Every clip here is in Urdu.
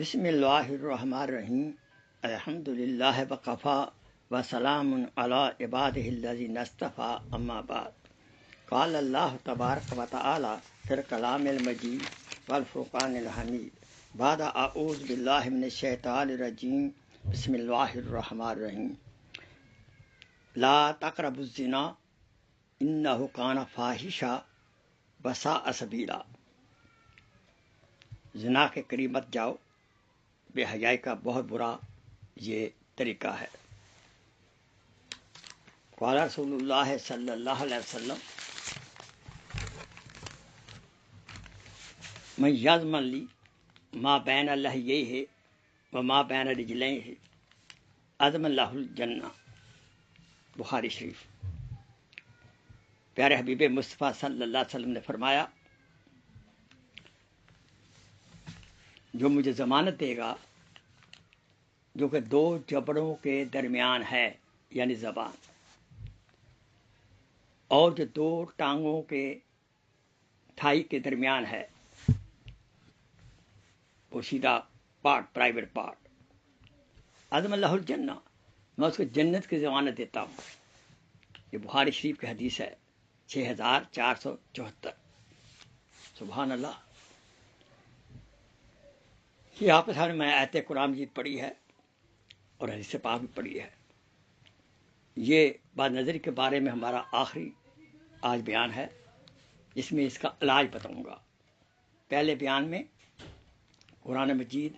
بسم اللہ الرحمن الرحیم الحمد للہ وقفا وسلام علی عبادہ الذین اصطفیٰ اما بعد قال اللہ تبارک و تعالی فی الکلام المجید والفرقان الحمید بعد اعوذ باللہ من الشیطان الرجیم بسم اللہ الرحمن الرحیم لا تقربوا الزنا انہ کان فاحشہ وساء سبیلا۔ زنا کے قریب مت جاؤ، بے حیائی کا بہت برا یہ طریقہ ہے۔ قال رسول اللہ صلی اللہ علیہ وسلم من یضمن لی ما بین لحییہ و ما بین رجلیہ اضمن لہ الجنہ، بخاری شریف۔ پیارے حبیب مصطفیٰ صلی اللہ علیہ وسلم نے فرمایا، جو مجھے ضمانت دے گا جو کہ دو جبڑوں کے درمیان ہے یعنی زبان، اور جو دو ٹانگوں کے تھائی کے درمیان ہے وہ سیدھا پارٹ، پرائیویٹ پارٹ، اضمن لہ الجنہ، میں اس کو جنت کی ضمانت دیتا ہوں۔ یہ بخاری شریف کی حدیث ہے 6474۔ سبحان اللہ۔ یہ آپ کے سامنے میں آیت قرآن مجید پڑھی ہے اور حدیث پاک بھی پڑھی ہے۔ یہ بد نظری کے بارے میں ہمارا آخری آج بیان ہے، جس میں اس کا علاج بتاؤں گا۔ پہلے بیان میں قرآن مجید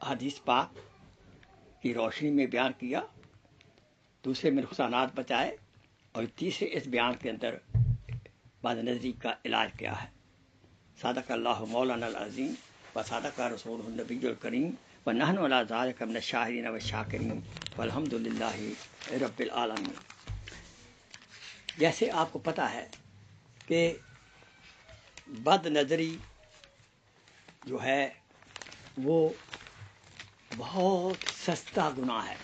حدیث پاک کی روشنی میں بیان کیا، دوسرے میں نقصانات بتائے، اور تیسرے اس بیان کے اندر بد نظری کا علاج کیا ہے۔ صدق اللہ مولانا العظیم و صدق رسول النبی الکریم و نحن علی ذلک من الشاہدین والشاکرین والحمد للہ رب العالمین۔ جیسے آپ کو پتہ ہے کہ بد نظری جو ہے وہ بہت سستا گناہ ہے،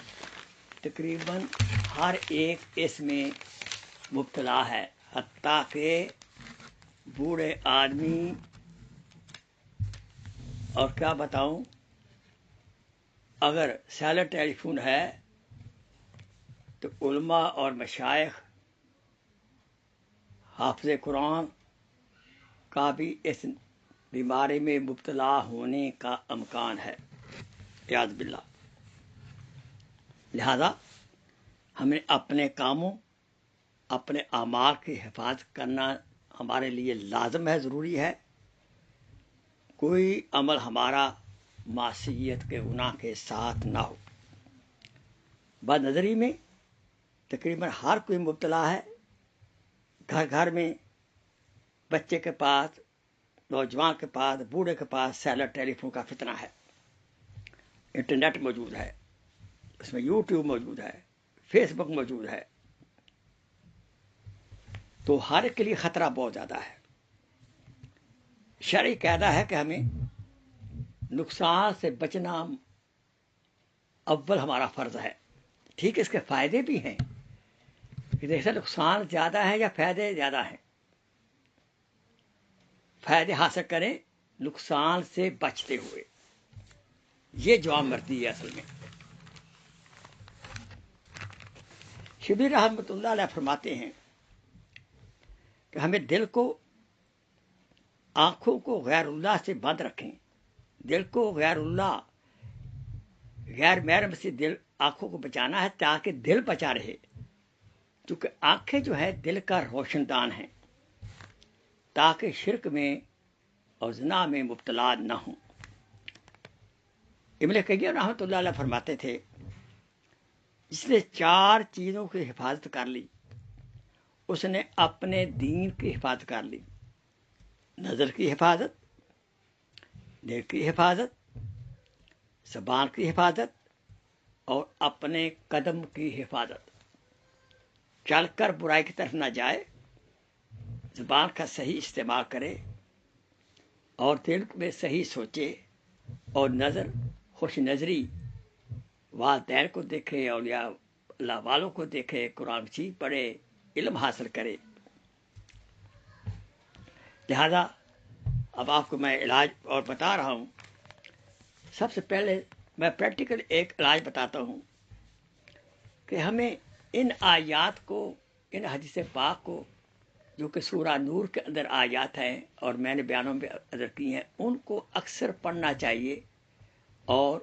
تقریباً ہر ایک اس میں مبتلا ہے، حتیٰ کہ بوڑھے آدمی، اور کیا بتاؤں، اگر سیلر ٹیلی فون ہے تو علماء اور مشائخ حافظ قرآن کا بھی اس بیماری میں مبتلا ہونے کا امکان ہے، اعاذ باللہ۔ لہذا ہمیں اپنے کاموں، اپنے اعمال کی حفاظت کرنا ہمارے لیے لازم ہے، ضروری ہے۔ کوئی عمل ہمارا معصیت کے گناہ کے ساتھ نہ ہو۔ بد نظری میں تقریباً ہر کوئی مبتلا ہے، گھر گھر میں، بچے کے پاس، نوجوان کے پاس، بوڑھے کے پاس سیلر ٹیلی فون کا فتنہ ہے۔ انٹرنیٹ موجود ہے، اس میں یوٹیوب موجود ہے، فیس بک موجود ہے، تو ہر ایک کے لیے خطرہ بہت زیادہ ہے۔ شرعی قاعدہ ہے کہ ہمیں نقصان سے بچنا اول ہمارا فرض ہے۔ ٹھیک ہے، اس کے فائدے بھی ہیں، کہ جیسے نقصان زیادہ ہے یا فائدے زیادہ ہیں، فائدے حاصل کریں نقصان سے بچتے ہوئے، یہ جواب مرضی ہے اصل میں۔ شبلی رحمۃ اللہ علیہ فرماتے ہیں کہ ہمیں دل کو، آنکھوں کو غیر اللہ سے بند رکھیں، دل کو غیر اللہ، غیر محرم سے دل، آنکھوں کو بچانا ہے تاکہ دل بچا رہے، کیونکہ آنکھیں جو ہے دل کا روشن دان ہیں، تاکہ شرک میں اور زنا میں مبتلا نہ ہوں۔ ابن قیم رحمۃ اللہ علیہ فرماتے تھے، جس نے چار چیزوں کی حفاظت کر لی اس نے اپنے دین کی حفاظت کر لی: نظر کی حفاظت، دل کی حفاظت، زبان کی حفاظت، اور اپنے قدم کی حفاظت۔ چل کر برائی کی طرف نہ جائے، زبان کا صحیح استعمال کرے، اور دل میں صحیح سوچے، اور نظر خوش نظری، والدین کو دیکھے، اولیاء اللہ والوں کو دیکھے، قرآن مجید پڑھے، علم حاصل کرے۔ لہذا اب آپ کو میں علاج اور بتا رہا ہوں سب سے پہلے میں پریکٹیکل ایک علاج بتاتا ہوں کہ ہمیں ان آیات کو، ان حدیث پاک کو جو کہ سورہ نور کے اندر آیات ہیں اور میں نے بیانوں میں اندر کی ہیں، ان کو اکثر پڑھنا چاہیے اور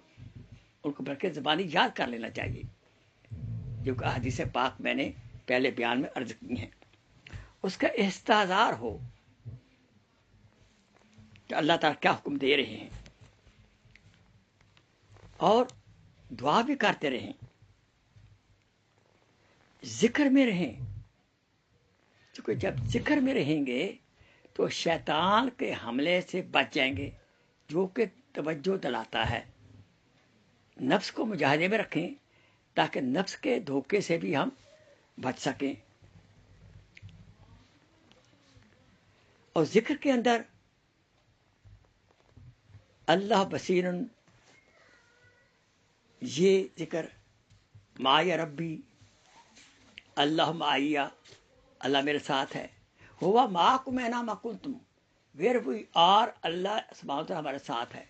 ان کو بلکہ زبانی یاد کر لینا چاہیے، جو کہ حدیث پاک میں نے پہلے بیان میں عرض کی ہیں، اس کا استحضار ہو کہ اللہ تعالیٰ کیا حکم دے رہے ہیں، اور دعا بھی کرتے رہیں، ذکر میں رہیں، کیونکہ جب ذکر میں رہیں گے تو شیطان کے حملے سے بچ جائیں گے، جو کہ توجہ دلاتا ہے۔ نفس کو مجاہدے میں رکھیں تاکہ نفس کے دھوکے سے بھی ہم بچ سکیں، اور ذکر کے اندر اللہ بصیرن، یہ ذکر معایا ربی، اللہ معیہ، اللہ میرے ساتھ ہے، ہوا معاکم اینما کنتم، ویئر وی آر، اللہ سبحانہ وتعالیٰ ہمارے ساتھ ہے،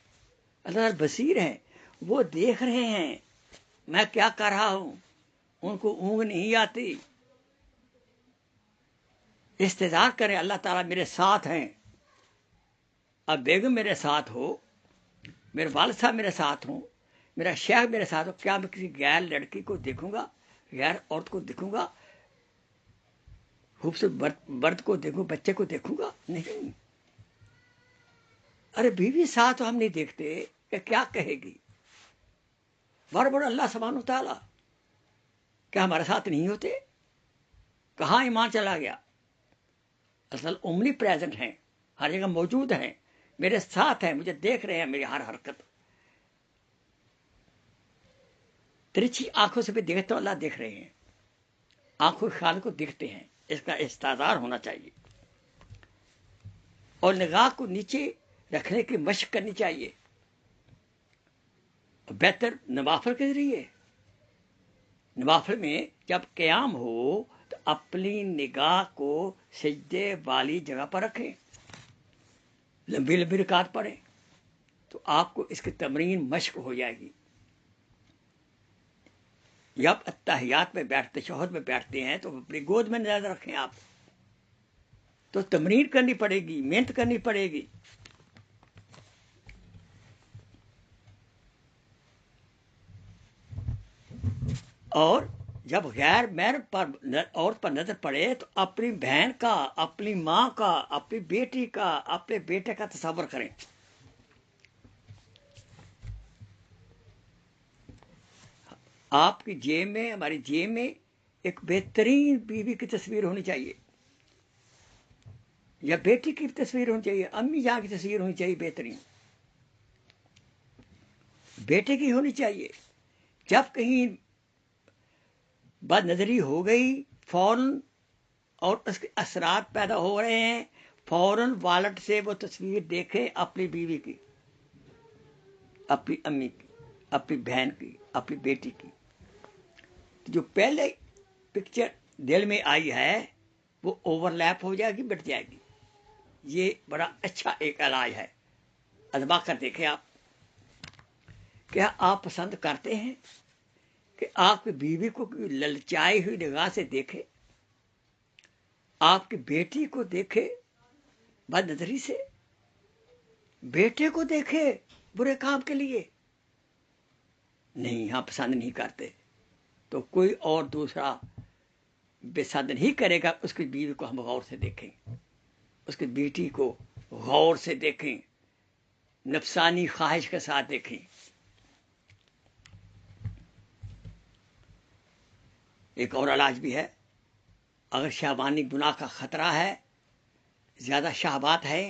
اللہ تعالیٰ بصیر ہیں، وہ دیکھ رہے ہیں میں کیا کر رہا ہوں، ان کو اونگ نہیں آتی، استظہار کریں اللہ تعالیٰ میرے ساتھ ہیں۔ اب بیگم میرے ساتھ ہو، میرے والد صاحب میرے ساتھ ہوں، میرا شیخ میرے ساتھ ہو، کیا میں کسی غیر لڑکی کو دیکھوں گا، غیر عورت کو دیکھوں گا، خوبصورت مرد کو دیکھوں، بچے کو دیکھوں گا؟ نہیں۔ ارے بیوی ساتھ ہم نہیں دیکھتے کہ کیا کہے گی، بڑا اللہ سبحانہ و تعالیٰ کیا ہمارے ساتھ نہیں ہوتے؟ کہاں ایمان چلا گیا؟ اصل اومنی پریزنٹ ہیں، ہر جگہ موجود ہیں، میرے ساتھ ہیں، مجھے دیکھ رہے ہیں، میری ہر حرکت، ترچھی آنکھوں سے بھی دیکھتے تو اللہ دیکھ رہے ہیں، آنکھوں خیال کو دیکھتے ہیں، اس کا استحضار ہونا چاہیے، اور نگاہ کو نیچے رکھنے کی مشق کرنی چاہیے، بہتر نوافل کے ذریعے۔ نوافل میں جب قیام ہو تو اپنی نگاہ کو سجدے والی جگہ پر رکھیں، لمبی لمبی رکعت پڑھیں، تو آپ کو اس کی تمرین مشق ہو جائے گی۔ جب اتحیات میں بیٹھتے، تشہد میں بیٹھتے ہیں تو اپنی گود میں نظر رکھیں، آپ تو تمرین کرنی پڑے گی، محنت کرنی پڑے گی۔ اور جب غیر محرم پر عورت پر نظر پڑے تو اپنی بہن کا، اپنی ماں کا، اپنی بیٹی کا، اپنے بیٹے کا تصور کریں۔ آپ کی جیب میں، ہماری جیب میں ایک بہترین بیوی کی تصویر ہونی چاہیے، یا بیٹی کی تصویر ہونی چاہیے، امی جان کی تصویر ہونی چاہیے، بہترین بیٹے کی ہونی چاہیے۔ جب کہیں بد نظری ہو گئی فوراً، اور اس کے اثرات پیدا ہو رہے ہیں، فوراً والٹ سے وہ تصویر دیکھیں اپنی بیوی کی، اپنی امی کی، اپنی بہن کی، اپنی بیٹی کی، جو پہلے پکچر دل میں آئی ہے وہ اوور لیپ ہو جائے گی، مٹ جائے گی۔ یہ بڑا اچھا ایک علاج ہے، آزما کر دیکھیں آپ۔ کیا آپ پسند کرتے ہیں کہ آپ کی بیوی کو للچائی ہوئی نگاہ سے دیکھے، آپ کی بیٹی کو دیکھے بد نظری سے، بیٹے کو دیکھے برے کام کے لیے؟ نہیں، ہاں پسند نہیں کرتے، تو کوئی اور دوسرا پسند نہیں کرے گا، اس کی بیوی کو ہم غور سے دیکھیں، اس کی بیٹی کو غور سے دیکھیں، نفسانی خواہش کے ساتھ دیکھیں۔ ایک اور علاج بھی ہے، اگر شہوانی گناہ کا خطرہ ہے، زیادہ شہوات ہے،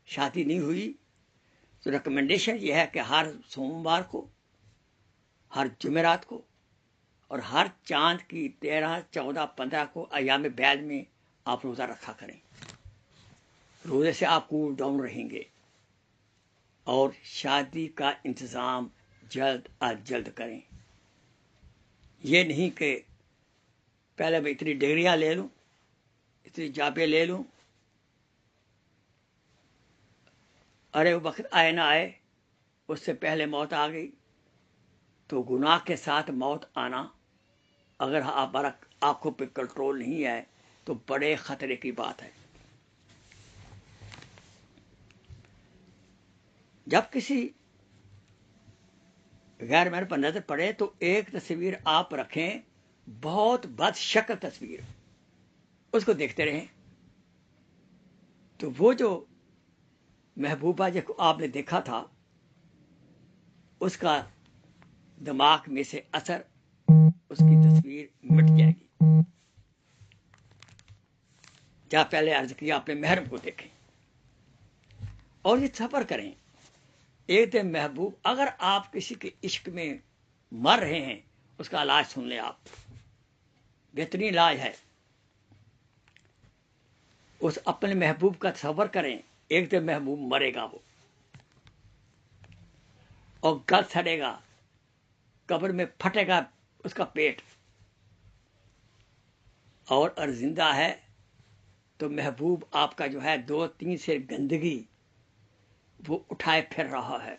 شادی نہیں ہوئی، تو ریکمنڈیشن یہ ہے کہ ہر سوموار کو، ہر جمعرات کو، اور ہر چاند کی 13، 14، 15 کو ایام بیض میں آپ روزہ رکھا کریں۔ روزے سے آپ کول ڈاؤن رہیں گے، اور شادی کا انتظام جلد از جلد کریں۔ یہ نہیں کہ پہلے میں اتنی ڈگریاں لے لوں، اتنی جابیں لے لوں، ارے وہ وقت آئے نہ آئے، اس سے پہلے موت آ گئی تو گناہ کے ساتھ موت آنا اگر ہمارا آنکھوں پہ کنٹرول نہیں ہے تو بڑے خطرے کی بات ہے. جب کسی غیر محرم پر نظر پڑے تو ایک تصویر آپ رکھیں، بہت بد شکل تصویر، اس کو دیکھتے رہیں. تو وہ جو محبوبہ جس کو آپ نے دیکھا تھا اس کا دماغ میں سے اثر، اس کی تصویر مٹ جائے گی. جہاں پہلے عرض کیا اپنے محرم کو دیکھیں اور یہ صبر کریں. ایک دن محبوب، اگر آپ کسی کے عشق میں مر رہے ہیں اس کا علاج سن لیں. آپ بہترین علاج ہے. اس اپنے محبوب کا تصور کریں، ایک دن محبوب مرے گا، وہ اور گل سڑے گا، قبر میں پھٹے گا اس کا پیٹ، اور اگر زندہ ہے تو محبوب آپ کا جو ہے 2-3 سے گندگی وہ اٹھائے پھر رہا ہے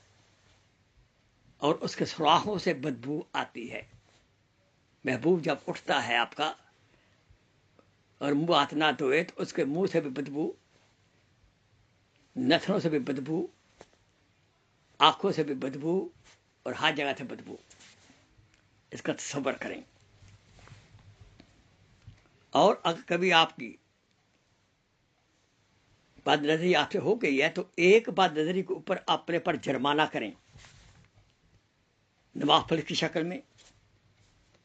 اور اس کے سوراخوں سے بدبو آتی ہے. محبوب جب اٹھتا ہے آپ کا اور منہ ہاتھ نہ دھوئے تو اس کے منہ سے بھی بدبو، نتنوں سے بھی بدبو، آنکھوں سے بھی بدبو اور ہر جگہ سے بدبو. اس کا تصور کریں. اور اگر کبھی آپ کی بد نظری آپ سے ہو گئی ہے تو ایک بد نظری کے اوپر اپنے پر جرمانہ کریں، نوافل کی شکل میں،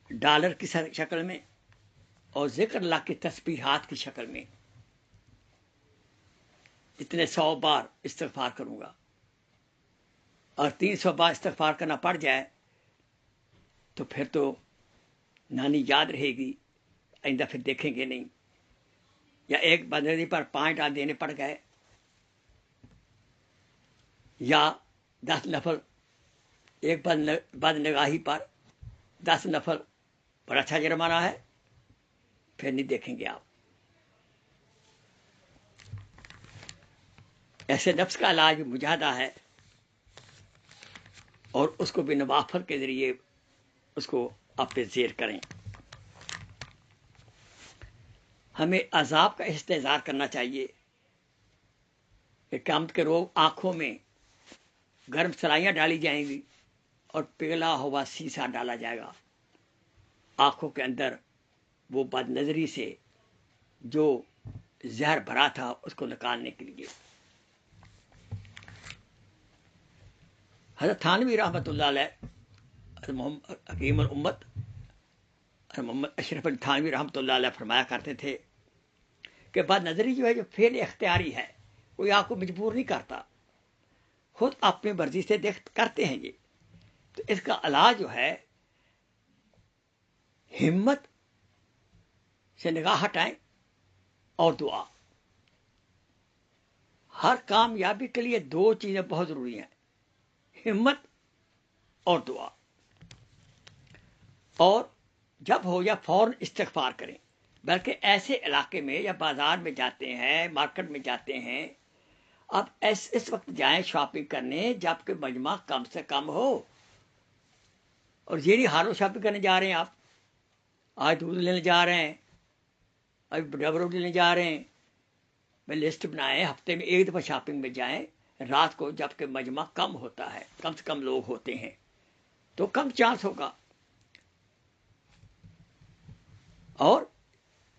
ڈالر کی شکل میں، اور ذکر اللہ کی تسبیحات کی شکل میں. اتنے 100 بار استغفار کروں گا اور 300 بار استغفار کرنا پڑ جائے تو پھر تو نانی یاد رہے گی، آئندہ پھر دیکھیں گے نہیں. یا ایک بدنظری پر 5 ڈال دینے پڑ گئے، یا 10 نفل، ایک بد نگاہی پر 10 نفل، بڑا اچھا جرمانہ ہے، پھر نہیں دیکھیں گے آپ. ایسے نفس کا علاج مجاہدہ ہے، اور اس کو بھی نوافل کے ذریعے اس کو آپ پہ زیر کریں. ہمیں عذاب کا استحضار کرنا چاہیے کہ قیامت کے روز آنکھوں میں گرم سلائیاں ڈالی جائیں گی اور پگھلا ہوا سیسا ڈالا جائے گا آنکھوں کے اندر، وہ بد نظری سے جو زہر بھرا تھا اس کو نکالنے کے لیے. حضرت تھانوی رحمۃ اللہ علیہ، حضرت محمد حکیم الامت حضرت محمد اشرف علی تھانوی رحمۃ اللہ علیہ فرمایا کرتے تھے کہ بد نظری جو ہے جو فعل اختیاری ہے، کوئی آپ کو مجبور نہیں کرتا، خود اپنی مرضی سے کرتے ہیں یہ. تو اس کا علاج جو ہے ہمت سے نگاہ ہٹائیں اور دعا. ہر کامیابی کے لیے 2 چیزیں بہت ضروری ہیں، ہمت اور دعا. اور جب ہو یا فوراً استغفار کریں. بلکہ ایسے علاقے میں یا بازار میں جاتے ہیں، مارکیٹ میں جاتے ہیں، آپ اس وقت جائیں شاپنگ کرنے جب کہ مجمع کم سے کم ہو. اور یہ نہیں ہارو شاپنگ کرنے جا رہے ہیں، آپ آج دودھ لینے جا رہے ہیں، ابھی ڈبر روٹی لینے جا رہے ہیں. میں لسٹ بنائیں، ہفتے میں 1 دفعہ شاپنگ میں جائیں رات کو جب کہ مجمع کم ہوتا ہے، کم سے کم لوگ ہوتے ہیں تو کم چانس ہوگا. اور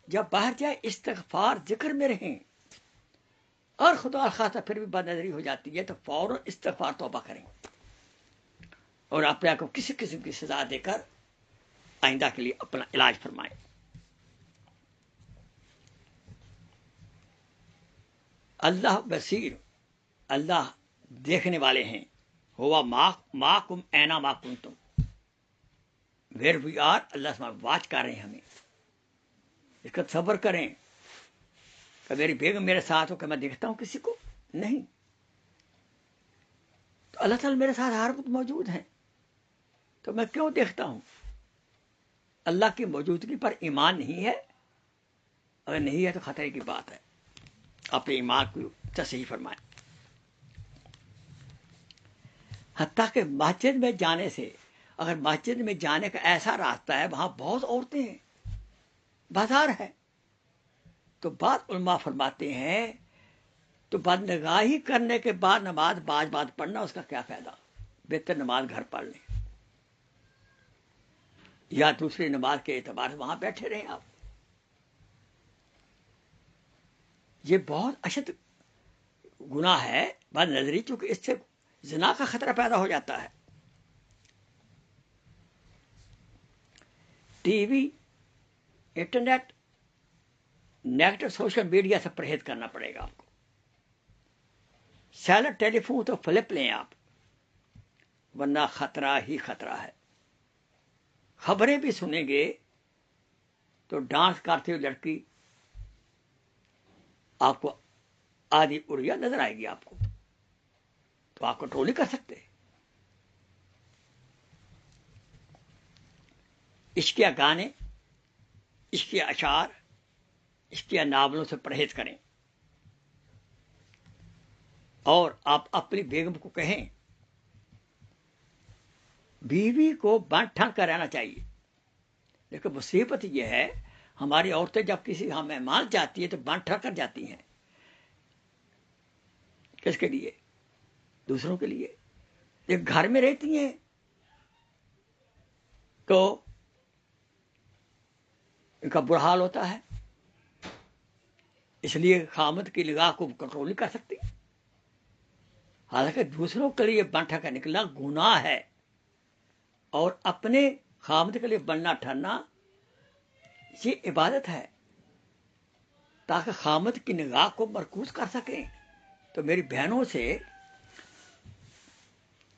جب باہر جائے استغفار ذکر میں رہیں، اور خدا خاصہ پھر بھی بد نظری ہو جاتی ہے تو فوراً استغفار توبہ کریں اور اپنے آپ کو کسی قسم کی سزا دے کر آئندہ کے لیے اپنا علاج فرمائیں. اللہ بصیر، اللہ دیکھنے والے ہیں. ہوا ما کم اینا ما کنتم، ویئر وی آر، اللہ واچ کر رہے ہیں ہمیں. اس کا صبر کریں کہ میری بیگم میرے ساتھ ہو کہ میں دیکھتا ہوں کسی کو نہیں، تو اللہ تعالیٰ میرے ساتھ ہر وقت موجود ہیں تو میں کیوں دیکھتا ہوں. اللہ کی موجودگی پر ایمان نہیں ہے، اگر نہیں ہے تو خطرے کی بات ہے. اپنے ایمان کو تصحیح فرمائیں. حتیٰ کہ مسجد میں جانے سے، اگر مسجد میں جانے کا ایسا راستہ ہے وہاں بہت عورتیں ہیں، بازار ہے، تو بعض علماء فرماتے ہیں تو بد نگاہی کرنے کے بعد نماز باز باز پڑھنا اس کا کیا فائدہ؟ بہتر نماز گھر پڑھ لیں یا دوسری نماز کے اعتبار سے وہاں بیٹھے رہیں آپ. یہ بہت اشد گناہ ہے بد نظری، چونکہ اس سے زنا کا خطرہ پیدا ہو جاتا ہے. T V, internet, negative social media سے پرہیز کرنا پڑے گا آپ کو. سیلنٹ ٹیلی فون تو فلپ لیں آپ، ورنہ خطرہ ہی خطرہ ہے. خبریں بھی سنیں گے تو ڈانس کرتی ہوئی لڑکی آپ کو آدھی اریا نظر آئے گی آپ کو، تو آپ کنٹرول نہیں کر سکتے. عشقیہ گانے، عشقیہ اشعار، عشقیہ ناولوں سے پرہیز کریں. اور آپ اپنی بیگم کو کہیں، بیوی کو بن ٹھن کر رہنا چاہیے. لیکن مصیبت یہ ہے ہماری عورتیں جب کسی ہاں مہمان جاتی ہے تو بن ٹھن کر جاتی ہیں. کس کے لیے؟ دوسروں کے لیے. ایک گھر میں رہتی ہیں تو ان کا برا حال ہوتا ہے، اس لیے خامد کی نگاہ کو کنٹرول نہیں کر سکتی. حالانکہ دوسروں کے لیے بن ٹھن کر نکلنا گناہ ہے، اور اپنے خامد کے لیے بننا ٹھہرنا یہ عبادت ہے تاکہ خامد کی نگاہ کو مرکوز کر سکیں. تو میری بہنوں سے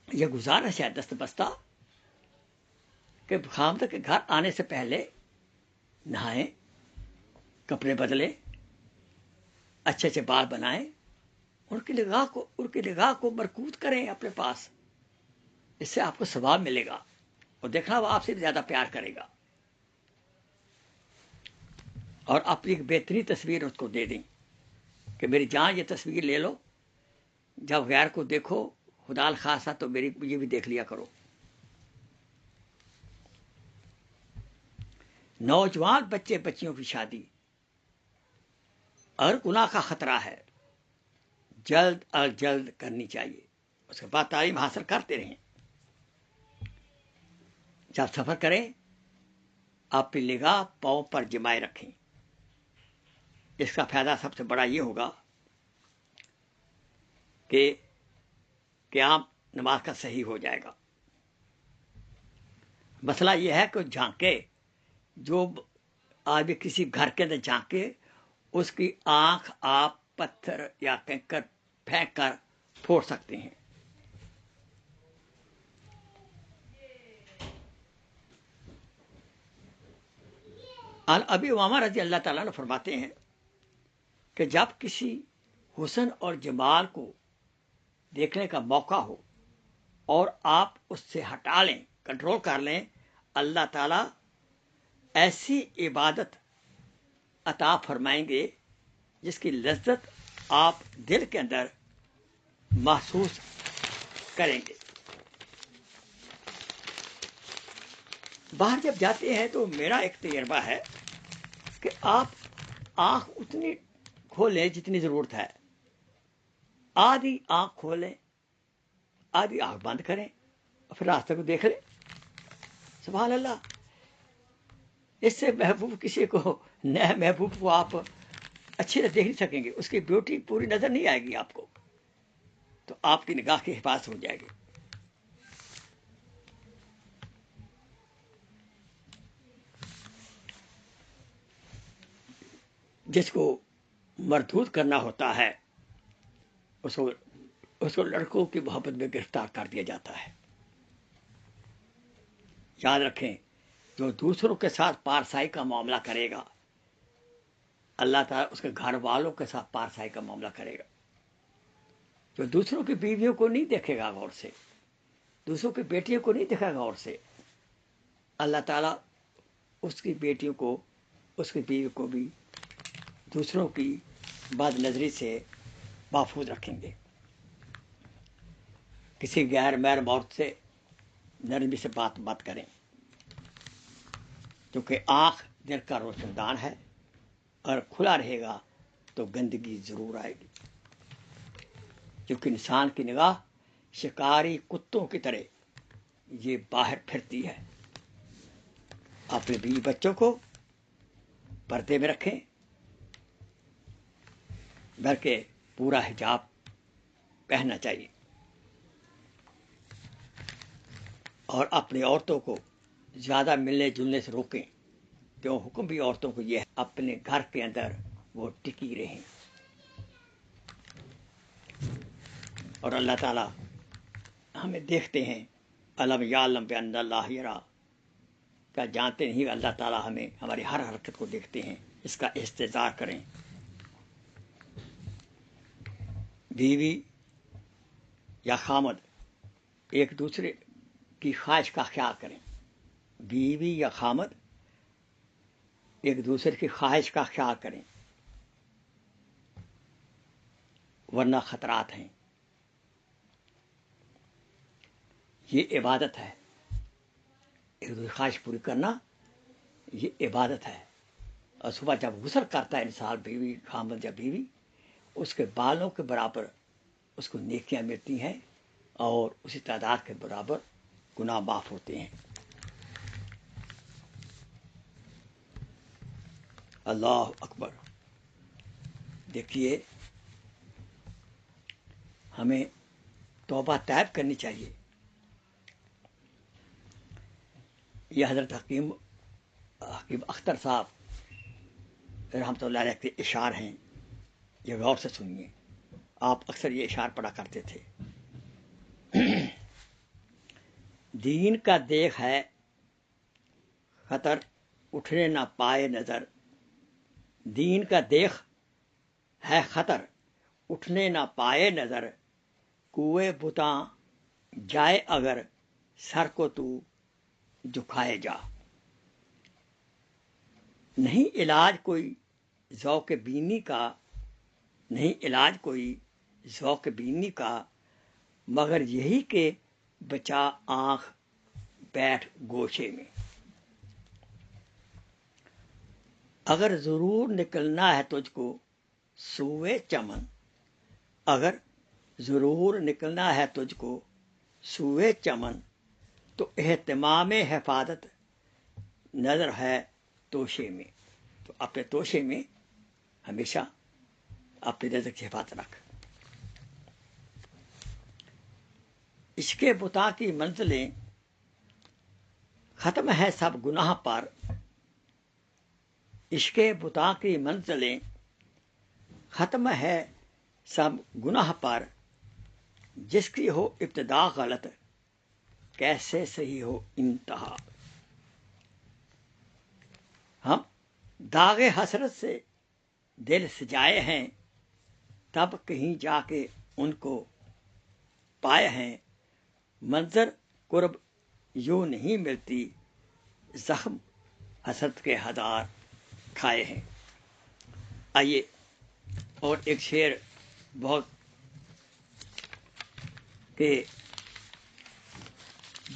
یہ گزارش ہے دست بستہ کہ خامد کے گھر آنے سے پہلے نہائیں، کپڑے بدلیں، اچھے اچھے بال بنائیں، ان کی نگاہ کو مرکوز کریں اپنے پاس. اس سے آپ کو ثواب ملے گا اور دیکھنا وہ آپ سے زیادہ پیار کرے گا. اور اپنی ایک بہترین تصویر اس کو دے دیں کہ میری جان یہ تصویر لے لو، جب غیر کو دیکھو خدا الخاصہ تو میری یہ بھی دیکھ لیا کرو. نوجوان بچے بچیوں کی شادی اور گناہ کا خطرہ ہے، جلد از جلد کرنی چاہیے. اس کے بعد تعلیم حاصل کرتے رہیں. جب سفر کریں اپنی نگاہ پاؤں پر جمائے رکھیں. اس کا فائدہ سب سے بڑا یہ ہوگا کہ قیام نماز کا صحیح ہو جائے گا. مسئلہ یہ ہے کہ جھانکے، جو آدمی کسی گھر کے اندر جھانکے اس کی آنکھ آپ پتھر یا کنکر پھینک کر پھوڑ سکتے ہیں. عن ابی امامہ رضی اللہ تعالیٰ عنہ فرماتے ہیں کہ جب کسی حسن اور جمال کو دیکھنے کا موقع ہو اور آپ اس سے ہٹا لیں، کنٹرول کر لیں، اللہ تعالیٰ ایسی عبادت عطا فرمائیں گے جس کی لذت آپ دل کے اندر محسوس کریں گے. باہر جب جاتے ہیں تو میرا ایک تجربہ ہے کہ آپ آنکھ اتنی کھولیں جتنی ضرورت ہے. آدھی آنکھ کھولیں، آدھی آنکھ بند کریں اور پھر راستے کو دیکھ لیں. سبحان اللہ. اس سے محبوب کسی کو، نئے محبوب کو آپ اچھی طرح دیکھ نہیں سکیں گے، اس کی بیوٹی پوری نظر نہیں آئے گی آپ کو، تو آپ کی نگاہ کی حفاظت ہو جائے گی. جس کو مردود کرنا ہوتا ہے اس کو لڑکوں کی محبت میں گرفتار کر دیا جاتا ہے. یاد رکھیں، جو دوسروں کے ساتھ پارسائی کا معاملہ کرے گا اللہ تعالیٰ اس کے گھر والوں کے ساتھ پارسائی کا معاملہ کرے گا. جو دوسروں کی بیویوں کو نہیں دیکھے گا غور سے، دوسروں کی بیٹیوں کو نہیں دیکھے گا غور سے، اللہ تعالیٰ اس کی بیٹیوں کو، اس کی بیوی کو بھی دوسروں کی بد نظری سے محفوظ رکھیں گے. کسی غیر محرم عورت سے نرمی سے بات مت کریں، کیونکہ آنکھ دل کا روشن دان ہے، اگر کھلا رہے گا تو گندگی ضرور آئے گی، کیونکہ انسان کی نگاہ شکاری کتوں کی طرح یہ باہر پھرتی ہے۔ اپنے بیوی بچوں کو پردے میں رکھیں، بلکہ پورا حجاب پہننا چاہیے، اور اپنی عورتوں کو زیادہ ملنے جلنے سے روکیں، کیوں حکم بھی عورتوں کو یہ ہے اپنے گھر کے اندر وہ ٹکی رہیں۔ اور اللہ تعالیٰ ہمیں دیکھتے ہیں، علم یعلم بان اللہ یرا، کیا جانتے نہیں اللہ تعالیٰ ہمیں ہماری ہر حرکت کو دیکھتے ہیں، اس کا استحضار کریں۔ بیوی یا خامد ایک دوسرے کی خواہش کا خیال کریں، بیوی یا خامد ایک دوسرے کی خواہش کا خیال کریں، ورنہ خطرات ہیں۔ یہ عبادت ہے، ایک دوسرے کی خواہش پوری کرنا یہ عبادت ہے۔ اور صبح جب غسل کرتا ہے انسان، بیوی خامد یا بیوی، اس کے بالوں کے برابر اس کو نیکیاں ملتی ہیں، اور اسی تعداد کے برابر گناہ معاف ہوتے ہیں۔ اللہ اکبر۔ دیکھیے، ہمیں توبہ طیب کرنی چاہیے۔ یہ حضرت حکیم اختر صاحب رحمۃ اللہ علیہ کے اشعار ہیں، یہ غور سے سنیے۔ آپ اکثر یہ اشعار پڑھا کرتے تھے۔ دین کا دیکھ ہے خطر، اٹھنے نہ پائے نظر، دین کا دیکھ ہے خطر، اٹھنے نہ پائے نظر، کوئے بتاں جائے اگر، سر کو تو جھکائے جا۔ نہیں علاج کوئی ذوق بینی کا، نہیں علاج کوئی ذوق بینی کا، مگر یہی کہ بچا آنکھ بیٹھ گوشے میں۔ اگر ضرور نکلنا ہے تجھ کو سوئے چمن، اگر ضرور نکلنا ہے تجھ کو سوئے چمن، تو اہتمام حفاظت نظر ہے توشے میں۔ تو اپنے توشے میں ہمیشہ اپنی نظر کی حفاظت رکھ۔ عشق بتا کی منزلیں ختم ہے سب گناہ پر، عشق بتا کی منزلیں ختم ہے سب گناہ پر، جس کی ہو ابتدا غلط کیسے صحیح ہو انتہا۔ ہم داغ حسرت سے دل سجائے ہیں، تب کہیں جا کے ان کو پائے ہیں، منظر قرب یوں نہیں ملتی، زخم حسرت کے ہزار کھائے ہیں۔ آئیے اور ایک شعر بہت کہ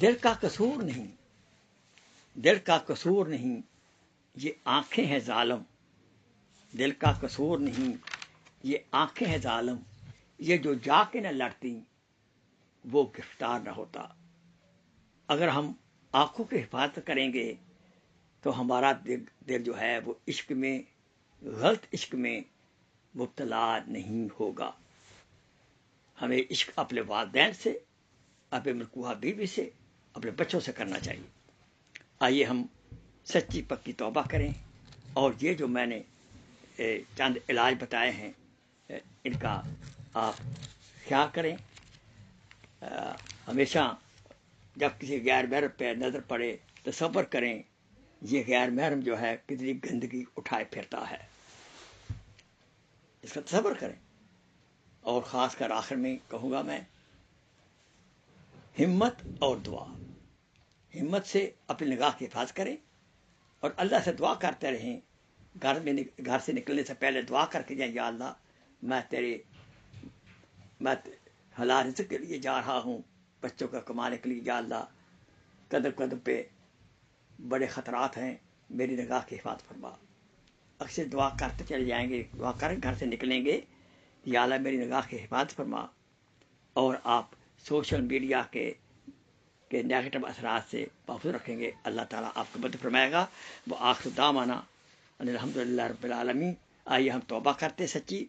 دل کا قصور نہیں، دل کا قصور نہیں، یہ آنکھیں ہیں ظالم، دل کا قصور نہیں، یہ آنکھیں ہیں ظالم، یہ جو جا کے نہ لڑتی وہ گرفتار نہ ہوتا۔ اگر ہم آنکھوں کی حفاظت کریں گے تو ہمارا دل جو ہے وہ عشق میں، غلط عشق میں مبتلا نہیں ہوگا۔ ہمیں عشق اپنے والدین سے، اپنے مرکوہ بیوی سے، اپنے بچوں سے کرنا چاہیے۔ آئیے ہم سچی پکی توبہ کریں، اور یہ جو میں نے چند علاج بتائے ہیں ان کا آپ خیال کریں۔ ہمیشہ جب کسی غیر محرم پہ نظر پڑے تصور کریں یہ غیر محرم جو ہے کتنی گندگی اٹھائے پھرتا ہے، اس کا تصور کریں۔ اور خاص کر آخر میں کہوں گا میں، ہمت اور دعا، ہمت سے اپنی نگاہ کی حفاظت کریں، اور اللہ سے دعا کرتے رہیں۔ گھر سے نکلنے سے پہلے دعا کر کے جائیں، یا اللہ میں حلال رزق کے لیے جا رہا ہوں، بچوں کا کمانے کے لیے یا اللہ قدم قدم پہ بڑے خطرات ہیں، میری نگاہ کی حفاظت فرما۔ اکثر دعا کرتے چلے جائیں گے، دعا کریں گھر سے نکلیں گے، یا اللہ میری نگاہ کی حفاظت فرما، اور آپ سوشل میڈیا کے نیگیٹو اثرات سے محفوظ رکھیں گے، اللہ تعالیٰ آپ کو مدد فرمائے گا۔ وہ آخر دعوانا ان الحمدللہ رب العالمین۔ آئیے ہم توبہ کرتے سچی۔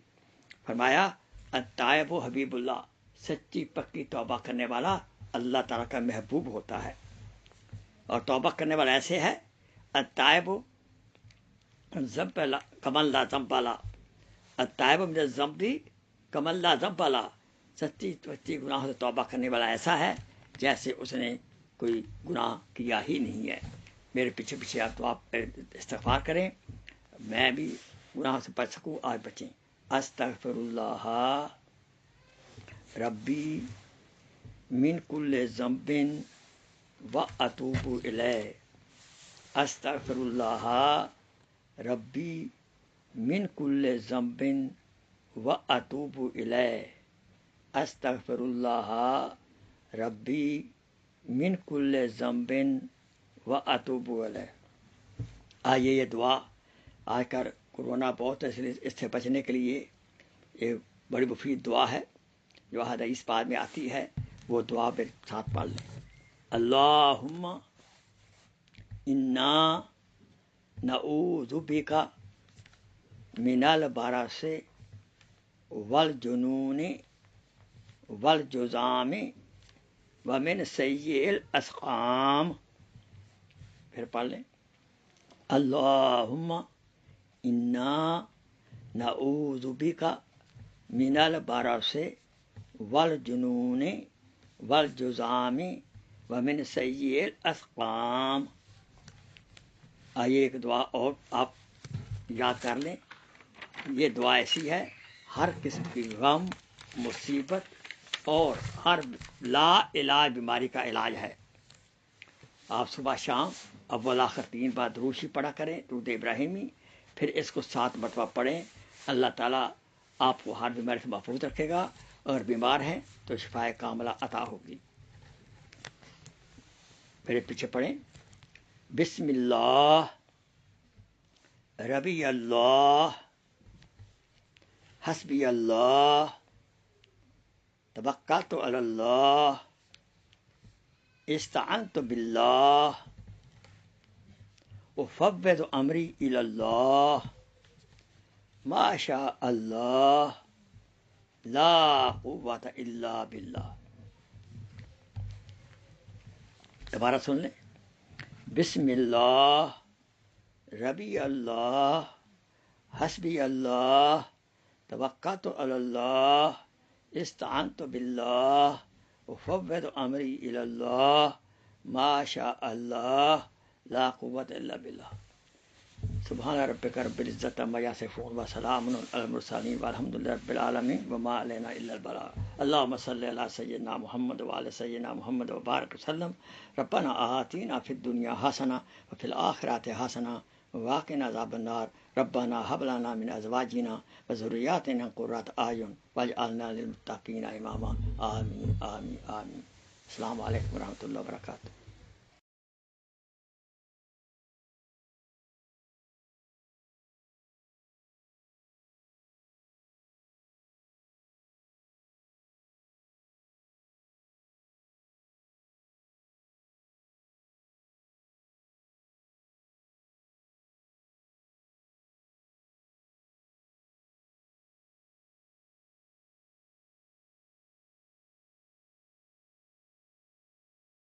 فرمایا التائب و حبیب اللہ، سچی پکی توبہ کرنے والا اللہ تعالیٰ کا محبوب ہوتا ہے، اور توبہ کرنے والا ایسے ہے التائب کمن لا ذنب لا، التائب من الذنب کمن لا ذنب لا، سچی گناہوں سے توبہ کرنے والا ایسا ہے جیسے اس نے کوئی گناہ کیا ہی نہیں ہے۔ میرے پیچھے پیچھے آپ تو آپ استغفار کریں، میں بھی گناہ سے بچ سکوں، آج بچیں۔ استغفر اللہ ربی من کل ذنب و اتوب الیہ، استغفر اللہ ربی من کل ذنب و اتوب الیہ، استغفر اللہ ربی من کل ذنب و اتوب الیہ۔ آئیے یہ دعا آج کر کورونا بہت ہے، اس سے بچنے کے لیے یہ بڑی مفید دعا ہے جو حدیث پاک میں آتی ہے، وہ دعا میرے ساتھ پڑھ لیں۔ اللہم انا نعوذ بک من البرص والجنون والجذام ومن سیئ الاسقام۔ پھر پڑھ لیں۔ اللہم انا نعوذ بک من البرص والجنون والجذام ومن سیئ الاسقام۔ آئیے ایک دعا اور آپ یاد کر لیں، یہ دعا ایسی ہے ہر قسم کی غم، مصیبت اور ہر لا علاج بیماری کا علاج ہے۔ آپ صبح شام اول آخر 3 بار درود شریف پڑھا کریں، درود ابراہیمی، پھر اس کو 7 مرتبہ پڑھیں۔ اللہ تعالیٰ آپ کو ہر بیماری سے محفوظ رکھے گا، اگر بیمار ہیں تو شفائے کاملہ عطا ہوگی۔ میرے پیچھے پڑھیں۔ بسم اللہ ربی اللہ حسبی اللہ توکلت علی اللہ استعنت باللہ افوض امری الی اللہ ما شاء اللہ لا قوت الا باللہ۔ دوبارہ سن لیں۔ بسم اللہ ربی اللہ حسبی اللہ توکلت علی اللہ استعنت باللہ افوض امری الی اللہ ما شاء اللہ لا قوت الا باللہ۔ سبحان ربک رب العزت عما یصفون وسلام علی المرسلین والحمد للہ رب العالمین وما علینا الا البلاغ۔ اللہم صلی علی سیدنا محمد وعلی سیدنا محمد وبارک وسلم۔ ربنا آتینا فی الدنیا حسنہ وفی الآخرۃ حسنہ وقنا عذاب النار۔ ربنا هب لنا من ازواجنا وذریاتنا قرۃ اعین واجعلنا للمتقین اماما۔ آمین آمین آمین۔ السلام علیکم ورحمۃ اللہ وبرکاتہ۔